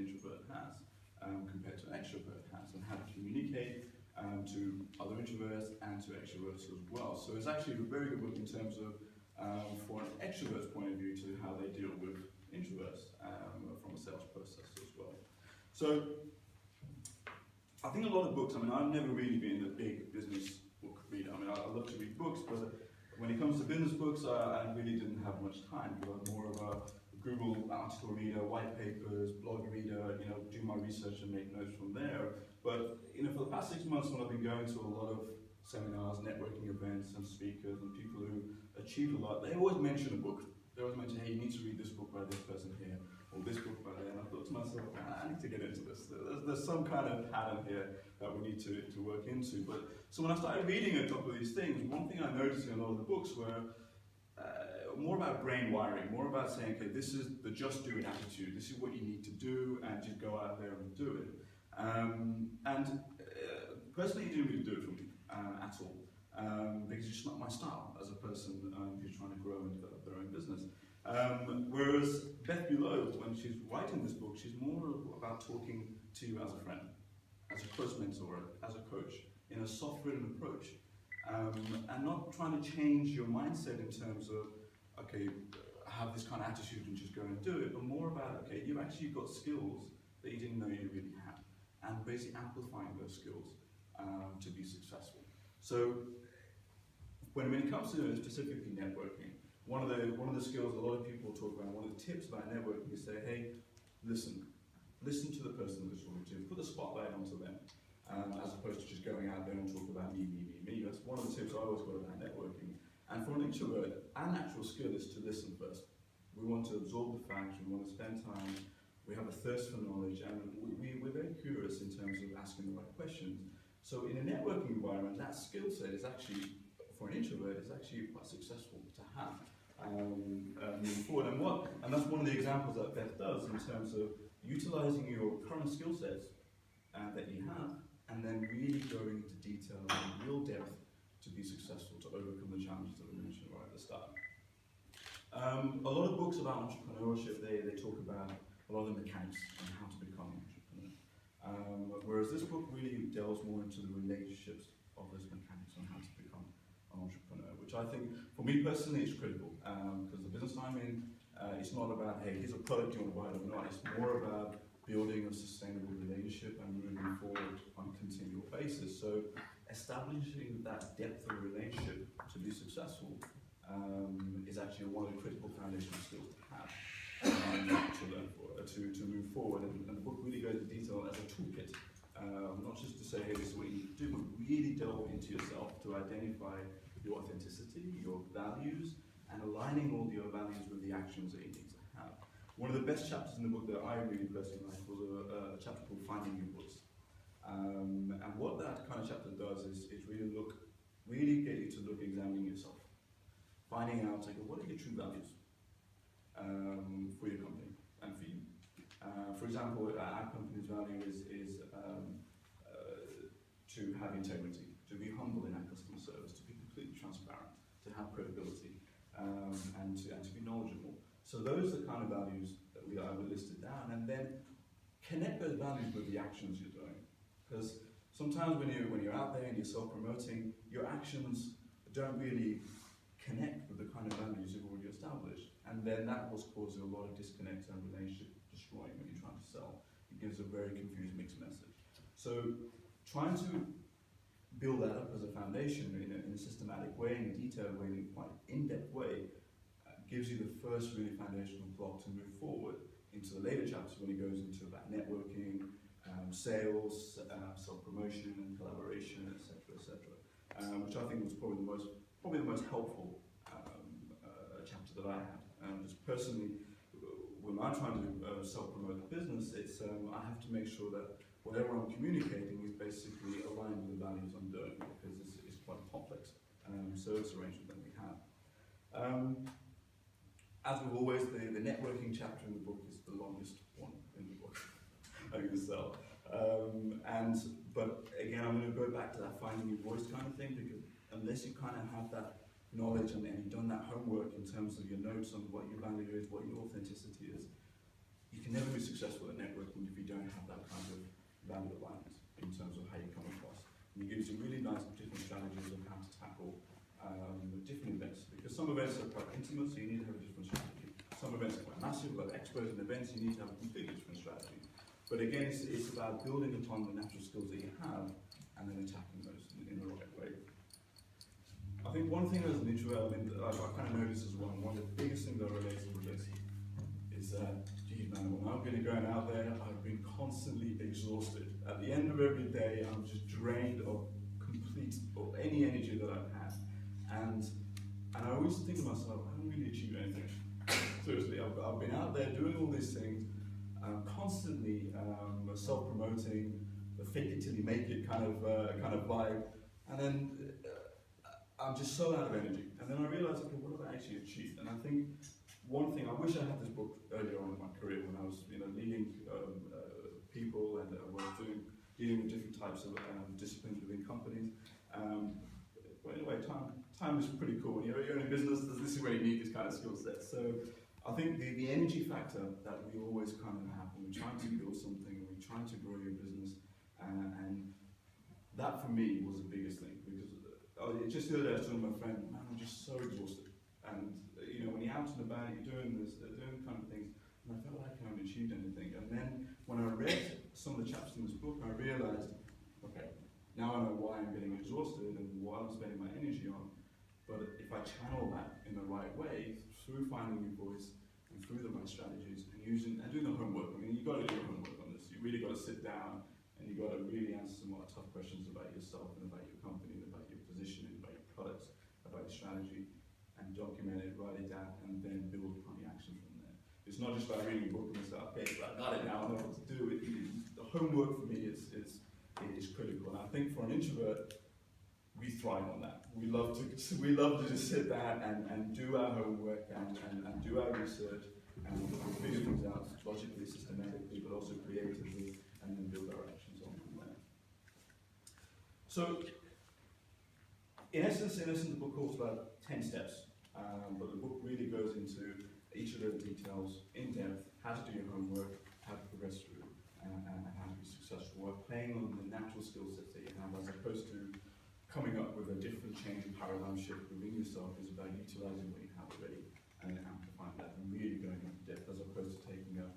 an introvert has compared to an extrovert has, and how to communicate to other introverts and to extroverts as well. So it's actually a very good book in terms of, for an extrovert's point of view, to how they deal with introverts from a sales process as well. So I think a lot of books, I mean, I've never really been a big business book reader. I mean, I love to read books, but when it comes to business books, I really didn't have much time. I was more of a Google article reader, white papers, blog reader, do my research and make notes from there. But, for the past 6 months when I've been going to a lot of seminars, networking events and speakers and people who achieved a lot, they always mention a book. They always mention, hey, you need to read this book by this person here, or this book by there. And I thought to myself, I need to get into this. There's some kind of pattern here that we need to work into. But so when I started reading a couple of these things, one thing I noticed in a lot of the books were more about brain wiring, more about saying, okay, this is the just do it attitude. This is what you need to do, and just go out there and do it. Personally, it didn't really do it for me at all, because it's just not my style as a person who's trying to grow and develop their own business. Whereas Beth Bulow, when she's writing this book, she's more about talking to you as a friend, as a close mentor, as a coach, in a soft-written approach, and not trying to change your mindset in terms of, okay, have this kind of attitude and just go and do it, but more about, okay, you've actually got skills that you didn't know you really had, and basically amplifying those skills to be successful. So when it comes to specifically networking, one of the skills a lot of people talk about, one of the tips about networking is say, hey, listen to the person that's talking to you, put the spotlight onto them, as opposed to just going out there and talk about me. That's one of the tips I always got about networking. And for an introvert, our natural skill is to listen first. We want to absorb the facts, we want to spend time, we have a thirst for knowledge, and we're very curious in terms of asking the right questions. So in a networking environment, that skill set is actually, for an introvert, is actually quite successful to have moving forward. And that's one of the examples that Beth does in terms of utilizing your current skill sets that you have, and then really going into detail and real depth to be successful, to overcome the challenges that we mentioned right at the start. A lot of books about entrepreneurship, they talk about a lot of the mechanics and how to become an entrepreneur. Whereas this book really delves more into the relationships of those mechanics on how to become an entrepreneur, which I think, for me personally, is critical. Because the business I'm in, it's not about, hey, here's a product you want to buy it or not. It's more about building a sustainable relationship and moving forward on a continual basis. So establishing that depth of relationship to be successful is actually one of the critical foundational skills to have to learn to move forward. And the book really goes into detail as a toolkit, not just to say, hey, this is what you need to do, but really delve into yourself to identify your authenticity, your values, and aligning all your values with the actions that you need to have. One of the best chapters in the book that I really personally liked was a chapter called Finding Your Voice. And what that kind of chapter does is really get you to examining yourself, finding out, like, what are your true values for your company and for you. For example, our company's value is to have integrity, to be humble in our customer service, to be completely transparent, to have credibility, and to be knowledgeable. So those are the kind of values that we have listed down, and then connect those values with the actions you're doing. Because sometimes when you're out there and you're self-promoting, your actions don't really connect with the kind of values you've already established. And then that was causing a lot of disconnect and relationship destroying when you're trying to sell. It gives a very confused mixed message. So trying to build that up as a foundation in a systematic way, in a detailed way, in a quite in-depth way, gives you the first really foundational block to move forward into the later chapters when it goes into about networking, sales, self-promotion and collaboration, etc., which I think was probably the most helpful chapter that I had. Just personally, when I'm trying to self-promote the business, it's I have to make sure that whatever I'm communicating is basically aligned with the values I'm doing, because it's quite a complex service arrangement that we have. As with always, the networking chapter in the book is the longest one in the book I'm going to sell. But again, I'm going to go back to that finding your voice kind of thing, because unless you kind of have that knowledge and you've done that homework in terms of your notes on what your value is, what your authenticity is, you can never be successful at networking if you don't have that kind of value alignment in terms of how you come across. And it gives you really nice different strategies of how to tackle different events, because some events are quite intimate, so you need to have a different strategy. Some events are quite massive, like experts and events, you need to have a completely different strategy. But again, it's about building upon the natural skills that you have and then attacking those in the right way. I think one thing as an introvert, I kind of noticed as well, one of the biggest things I relate to this is that, geez man, when I'm going out there, I've been constantly exhausted. At the end of every day, I'm just drained of any energy that I've had. And I always think to myself, I haven't really achieved anything. Seriously, I've been out there doing all these things, constantly self-promoting, the fake it till you make it kind of vibe, and then I'm just so out of energy. And then I realised, okay, what have I actually achieved? And I think one thing, I wish I had this book earlier on in my career when I was, leading people and was dealing with different types of disciplines within companies. But anyway, time is pretty cool. You're in a business, this is where you need this kind of skill set. So I think the energy factor that we always kind of have when we're trying to build something, when we're trying to grow your business, and that for me was the biggest thing, because just the other day I was talking to my friend, man, I'm just so exhausted. And when you're out and about, you're doing this, doing kind of things, and I felt like I haven't achieved anything. And then when I read some of the chapters in this book, I realised, okay, now I know why I'm getting exhausted and what I'm spending my energy on. But if I channel that in the right way, through finding your voice and through the right strategies and doing the homework. I mean, you've got to do your homework on this. You really got to sit down and you've got to really answer some more tough questions about yourself and about your company, and about your position, and about your products, about your strategy, and document it, write it down, and then build upon the action from there. It's not just about reading a book and say, okay, I got it now, I know what to do. The homework for me is critical, and I think for an introvert, we thrive on that. We love to just sit there and do our homework and do our research and figure things out logically, systematically, but also creatively, and then build our actions on from there. So, in essence, the book talks about 10 steps, but the book really goes into each of those details in depth, how to do your homework, how to progress through, and how to be successful. We're playing on the natural skill sets that you have, as opposed to coming up with a different change in paradigm shift within yourself. Is about utilising what you have already and amplifying that and really going into depth, as opposed to taking a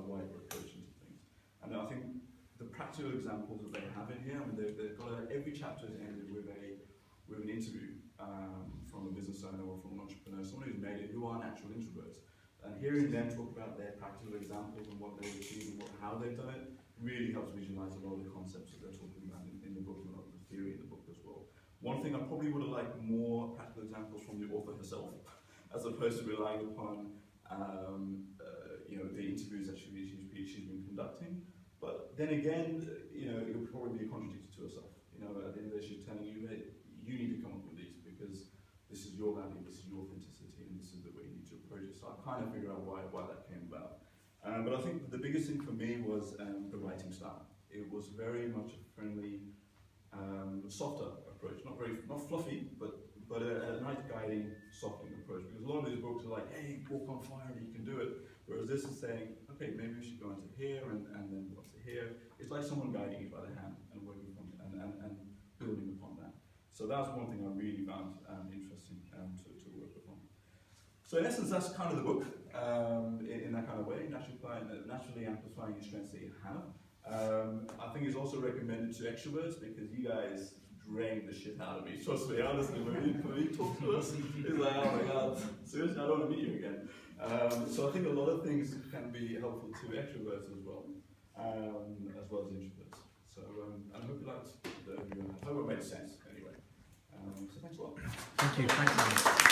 wider approach into things. And I think the practical examples that they have in here, I mean, they've got every chapter is ended with an interview from a business owner or from an entrepreneur, someone who's made it, who are natural introverts. And hearing them talk about their practical examples and what they've achieved and how they've done it really helps visualize a lot of the concepts that they're talking about in the book, and a lot of the theory in the book as well. One thing I probably would have liked more practical examples from the author herself, as opposed to relying upon the interviews that she's been conducting. But then again, it would probably be a contradiction to herself. At the end of the day, she's telling you that you need to come up with these, because this is your value, this is your authenticity, and this is the way you need to approach it. So I kind of figure out why that came about. But I think the biggest thing for me was the writing style. It was very much a friendly, softer approach, not fluffy, but a nice guiding, softening approach. Because a lot of these books are like, hey, walk on fire, you can do it. Whereas this is saying, okay, maybe we should go into here and then what's it here. It's like someone guiding you by the hand and working from and building upon that. So that's one thing I really found interesting to work upon. So in essence, that's kind of the book in that kind of way, naturally amplifying your strengths that you have. I think it's also recommended to extroverts, because you guys drain the shit out of me. Trust me, honestly, when you talk to us, it's like, oh my god, seriously, I don't want to meet you again. So I think a lot of things can be helpful to extroverts as well as introverts. So I hope you liked the review. I hope it made sense anyway. So thanks a lot. Thank you. Thanks.